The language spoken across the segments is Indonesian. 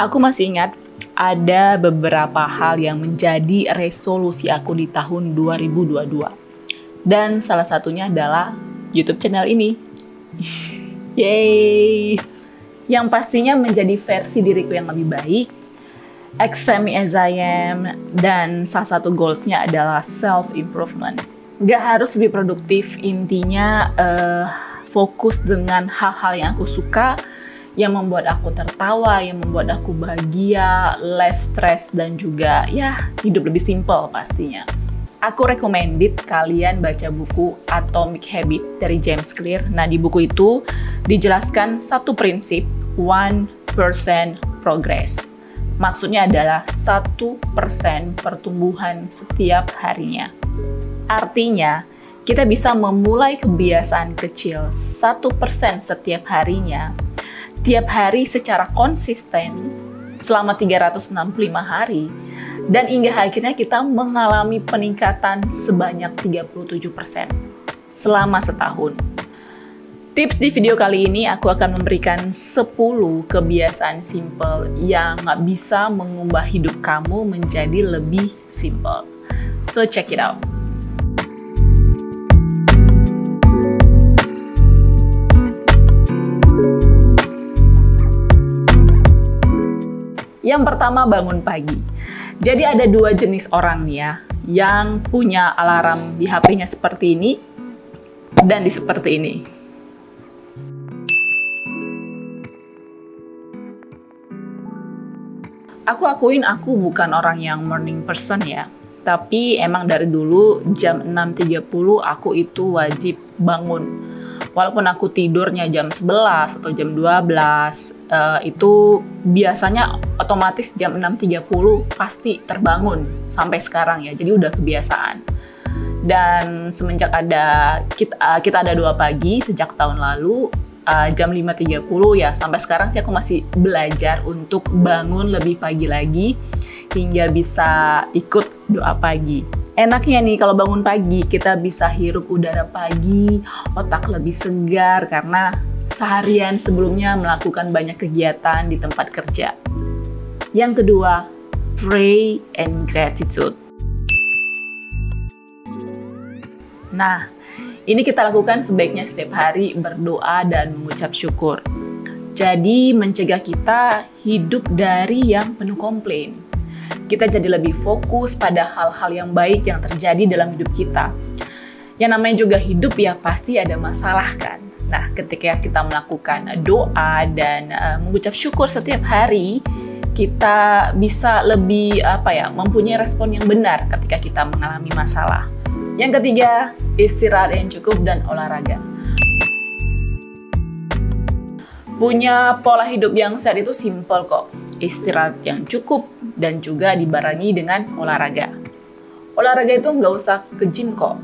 Aku masih ingat ada beberapa hal yang menjadi resolusi aku di tahun 2022. Dan salah satunya adalah YouTube channel ini. Yeay! Yang pastinya menjadi versi diriku yang lebih baik, accept me as I am, dan salah satu goals-nya adalah self-improvement. Gak harus lebih produktif, intinya fokus dengan hal-hal yang aku suka, yang membuat aku tertawa, yang membuat aku bahagia, less stress, dan juga ya hidup lebih simple pastinya. Aku recommended kalian baca buku Atomic Habit dari James Clear. Nah, di buku itu dijelaskan satu prinsip, 1% progress. Maksudnya adalah 1% pertumbuhan setiap harinya. Artinya, kita bisa memulai kebiasaan kecil 1% setiap harinya, tiap hari secara konsisten selama 365 hari, dan hingga akhirnya kita mengalami peningkatan sebanyak 37% selama setahun. Tips di video kali ini aku akan memberikan 10 kebiasaan simple yang bisa mengubah hidup kamu menjadi lebih simple. So check it out. Yang pertama, bangun pagi. Jadi ada dua jenis orang nih ya, yang punya alarm di HP-nya seperti ini dan di seperti ini. Aku akuin aku bukan orang yang morning person ya, tapi emang dari dulu jam 6.30 aku itu wajib bangun. Walaupun aku tidurnya jam 11 atau jam 12, itu biasanya otomatis jam 6.30 pasti terbangun sampai sekarang ya, jadi udah kebiasaan. Dan semenjak kita ada 2 pagi sejak tahun lalu, jam 5.30 ya, sampai sekarang sih aku masih belajar untuk bangun lebih pagi lagi hingga bisa ikut doa pagi. Enaknya nih kalau bangun pagi kita bisa hirup udara pagi, otak lebih segar karena seharian sebelumnya melakukan banyak kegiatan di tempat kerja. Yang kedua, pray and gratitude. Nah, ini kita lakukan sebaiknya setiap hari, berdoa dan mengucap syukur. Jadi mencegah kita hidup dari yang penuh komplain. Kita jadi lebih fokus pada hal-hal yang baik yang terjadi dalam hidup kita. Yang namanya juga hidup ya pasti ada masalah kan. Nah, ketika kita melakukan doa dan mengucap syukur setiap hari, kita bisa lebih mempunyai respon yang benar ketika kita mengalami masalah. Yang ketiga, istirahat yang cukup dan olahraga. Punya pola hidup yang sehat itu simple kok. Istirahat yang cukup dan juga dibarengi dengan olahraga. Olahraga itu nggak usah ke gym kok.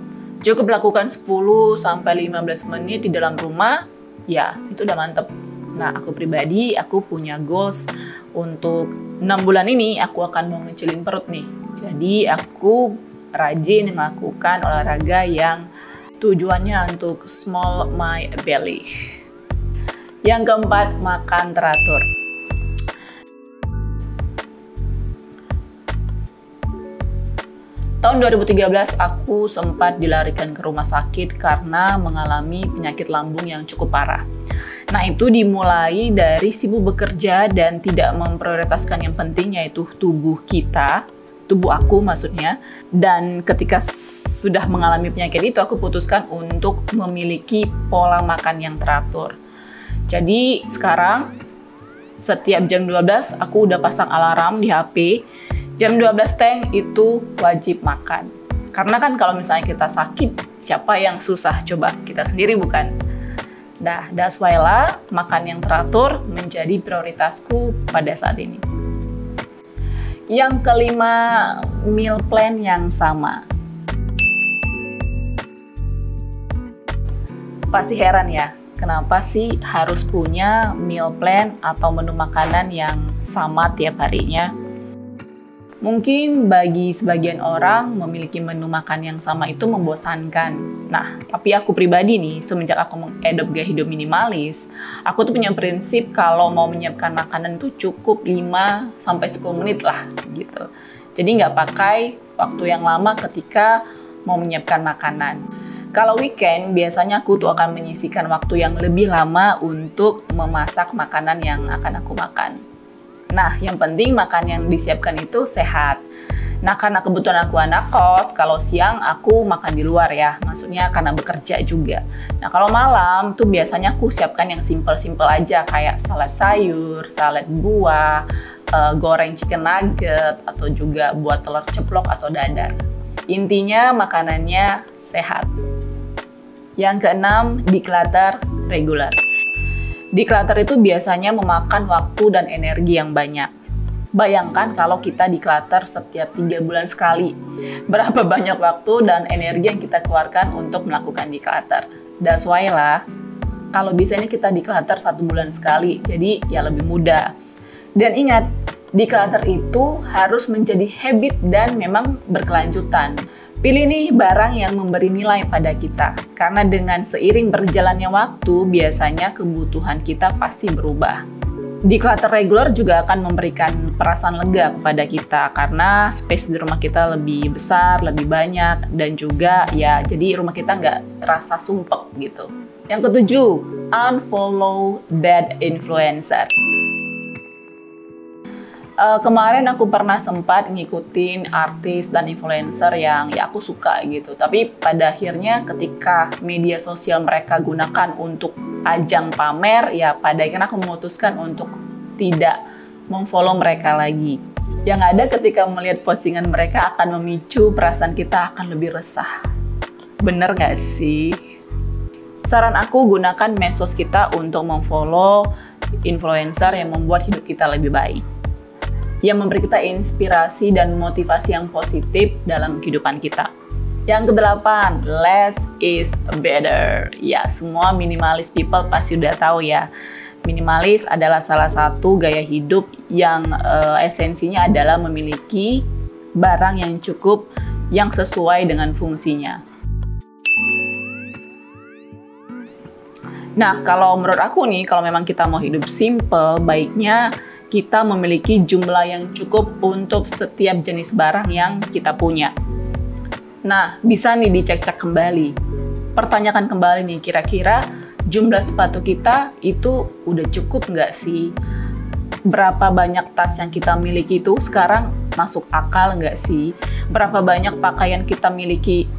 Cukup lakukan 10-15 menit di dalam rumah, ya itu udah mantep. Nah, aku pribadi, aku punya goals untuk 6 bulan ini, aku akan mau ngecilin perut nih. Jadi, aku rajin melakukan olahraga yang tujuannya untuk small my belly. Yang keempat, makan teratur. Tahun 2013 aku sempat dilarikan ke rumah sakit karena mengalami penyakit lambung yang cukup parah. Nah, itu dimulai dari sibuk bekerja dan tidak memprioritaskan yang penting, yaitu tubuh kita, tubuh aku maksudnya. Dan ketika sudah mengalami penyakit itu, aku putuskan untuk memiliki pola makan yang teratur. Jadi sekarang setiap jam 12 aku udah pasang alarm di HP. Jam 12 itu wajib makan. Karena kan kalau misalnya kita sakit, siapa yang susah? Coba kita sendiri bukan? Nah, that's why lah makan yang teratur menjadi prioritasku pada saat ini. Yang kelima, meal plan yang sama. Pasti heran ya, kenapa sih harus punya meal plan atau menu makanan yang sama tiap harinya? Mungkin bagi sebagian orang memiliki menu makan yang sama itu membosankan. Nah, tapi aku pribadi nih, semenjak aku mengadop gaya hidup minimalis, aku tuh punya prinsip kalau mau menyiapkan makanan tuh cukup 5-10 menit lah gitu. Jadi nggak pakai waktu yang lama ketika mau menyiapkan makanan. Kalau weekend, biasanya aku tuh akan menyisihkan waktu yang lebih lama untuk memasak makanan yang akan aku makan. Nah, yang penting makan yang disiapkan itu sehat. Nah, karena kebetulan aku anak kos, kalau siang aku makan di luar ya. Maksudnya karena bekerja juga. Nah, kalau malam tuh biasanya aku siapkan yang simple-simple aja. Kayak salad sayur, salad buah, goreng chicken nugget, atau juga buat telur ceplok atau dadar. Intinya makanannya sehat. Yang keenam, declutter regular. Declutter itu biasanya memakan waktu dan energi yang banyak. Bayangkan kalau kita declutter setiap 3 bulan sekali. Berapa banyak waktu dan energi yang kita keluarkan untuk melakukan declutter. That's why lah, kalau bisanya kita declutter 1 bulan sekali, jadi ya lebih mudah. Dan ingat, declutter itu harus menjadi habit dan memang berkelanjutan. Pilih nih barang yang memberi nilai pada kita, karena dengan seiring berjalannya waktu, biasanya kebutuhan kita pasti berubah. Declutter regular juga akan memberikan perasaan lega kepada kita, karena space di rumah kita lebih besar, lebih banyak, dan juga ya jadi rumah kita nggak terasa sumpek gitu. Yang ketujuh, unfollow bad influencer. Kemarin aku pernah sempat ngikutin artis dan influencer yang ya aku suka gitu. Tapi pada akhirnya ketika media sosial mereka gunakan untuk ajang pamer, ya pada akhirnya aku memutuskan untuk tidak memfollow mereka lagi. Yang ada ketika melihat postingan mereka akan memicu perasaan kita akan lebih resah. Bener nggak sih? Saran aku, gunakan medsos kita untuk memfollow influencer yang membuat hidup kita lebih baik, yang memberi kita inspirasi dan motivasi yang positif dalam kehidupan kita. Yang kedelapan, less is better. Ya, semua minimalis people pasti udah tahu ya. Minimalis adalah salah satu gaya hidup yang esensinya adalah memiliki barang yang cukup, yang sesuai dengan fungsinya. Nah, kalau menurut aku nih, kalau memang kita mau hidup simple, baiknya kita memiliki jumlah yang cukup untuk setiap jenis barang yang kita punya. Nah, bisa nih dicek-cek kembali. Pertanyakan kembali nih, kira-kira jumlah sepatu kita itu udah cukup nggak sih? Berapa banyak tas yang kita miliki itu sekarang masuk akal nggak sih? Berapa banyak pakaian kita miliki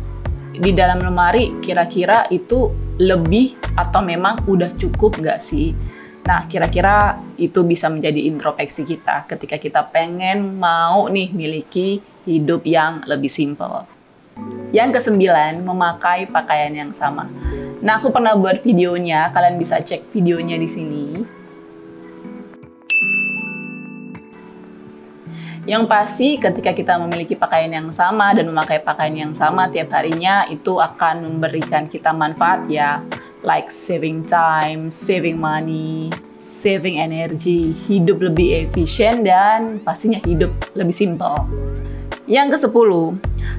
di dalam lemari, kira-kira itu lebih atau memang udah cukup nggak sih? Nah, kira-kira itu bisa menjadi introspeksi kita ketika kita pengen mau nih miliki hidup yang lebih simple. Yang kesembilan, memakai pakaian yang sama. Nah, aku pernah buat videonya, kalian bisa cek videonya di sini. Yang pasti ketika kita memiliki pakaian yang sama dan memakai pakaian yang sama tiap harinya, itu akan memberikan kita manfaat ya. Like saving time, saving money, saving energy, hidup lebih efisien, dan pastinya hidup lebih simple. Yang ke-10,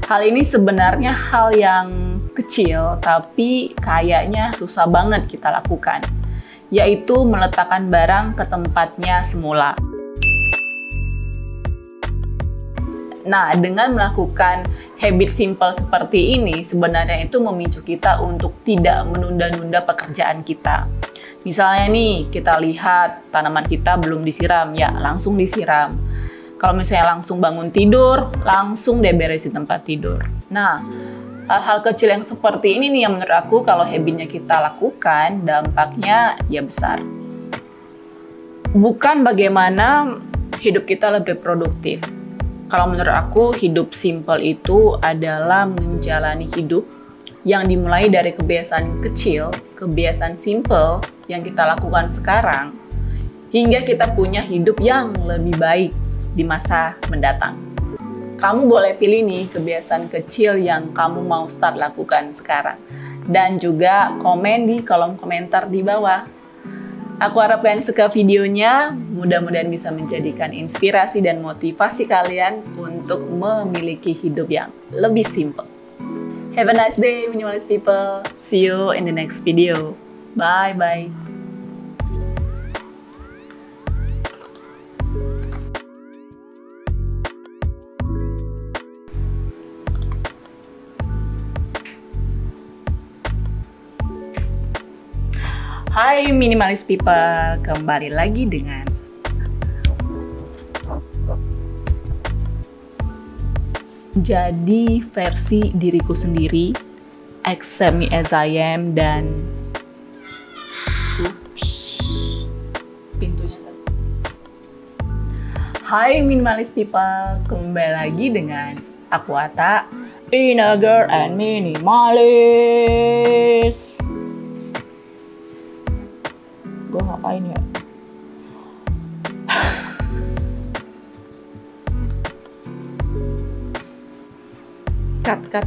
hal ini sebenarnya hal yang kecil, tapi kayaknya susah banget kita lakukan, yaitu meletakkan barang ke tempatnya semula. Nah, dengan melakukan habit simple seperti ini, sebenarnya itu memicu kita untuk tidak menunda-nunda pekerjaan kita. Misalnya nih, kita lihat tanaman kita belum disiram, ya langsung disiram. Kalau misalnya langsung bangun tidur, langsung deh beresin tempat tidur. Nah, hal-hal kecil yang seperti ini nih yang menurut aku kalau habitnya kita lakukan, dampaknya ya besar. Bukan bagaimana hidup kita lebih produktif. Kalau menurut aku, hidup simple itu adalah menjalani hidup yang dimulai dari kebiasaan kecil, kebiasaan simple yang kita lakukan sekarang, hingga kita punya hidup yang lebih baik di masa mendatang. Kamu boleh pilih nih kebiasaan kecil yang kamu mau start lakukan sekarang. Dan juga komen di kolom komentar di bawah. Aku harap kalian suka videonya, mudah-mudahan bisa menjadikan inspirasi dan motivasi kalian untuk memiliki hidup yang lebih simple. Have a nice day, minimalist people. See you in the next video. Bye-bye. Hai minimalist people, kembali lagi dengan jadi versi diriku sendiri, accept me as I am, dan pintunya kan. Hai minimalist people, kembali lagi dengan aku Ata, Inner Girl and Minimalist. Gue ngapain ya? Cut.